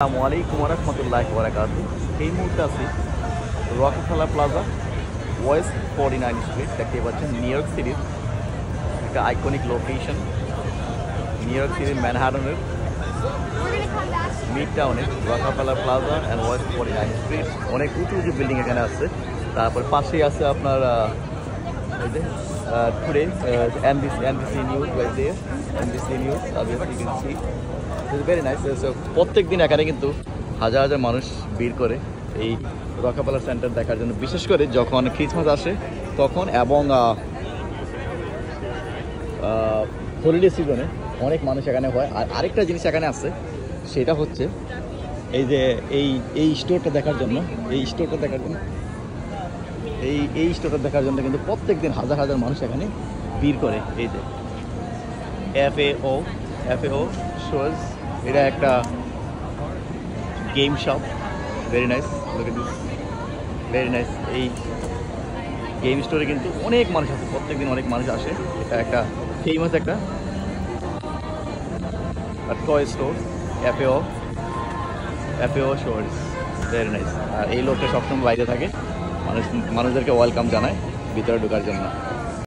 আসসালামু আলাইকুম ওয়া রাহমাতুল্লাহি ওয়া বারাকাতুহু। এই মুহূর্তে আছি রকফেলার প্লাজা, ওয়েস্ট 49 স্ট্রিট। দেখতে পাচ্ছেন নিউ ইয়র্ক সিটির একটা আইকনিক লোকেশন। নিউ ইয়র্ক সিটির ম্যানহাটনের মিড টাউনে Rockefeller plaza and West 49 street. অনেক উঁচু উঁচু বিল্ডিং এখানে আছে। তারপর পাশেই আছে আপনার এই যে today NBC news right there, NBC news obviously you can see. Very nice. প্রত্যেক দিন এখানে কিন্তু হাজার হাজার মানুষ ভিড় করে এই রকফেলার সেন্টার দেখার জন্য, বিশেষ করে যখন ক্রিসমাস আসে তখন এবং হলিডে সিজনে অনেক মানুষ এখানে হয়। আর আরেকটা জিনিস এখানে আছে, সেটা হচ্ছে এই যে এই স্টোরটা দেখার জন্য, এই স্টোরটা দেখার জন্য কিন্তু প্রত্যেক দিন হাজার হাজার মানুষ এখানে ভিড় করে। এই যে FAO শোজ, এটা একটা game shop. Very nice, look at this, very nice. এই গেম স্টোরে কিন্তু অনেক মানুষ আসে, প্রত্যেকদিন অনেক মানুষ আসে। এটা একটা ফেমাস একটা টয় স্টোর, FAO শোজ, ভেরি নাইস। আর এই লোকটা সবসময় বাইরে থাকে, মানুষদেরকে ওয়েলকাম জানায় ভিতরে ঢোকার জন্য।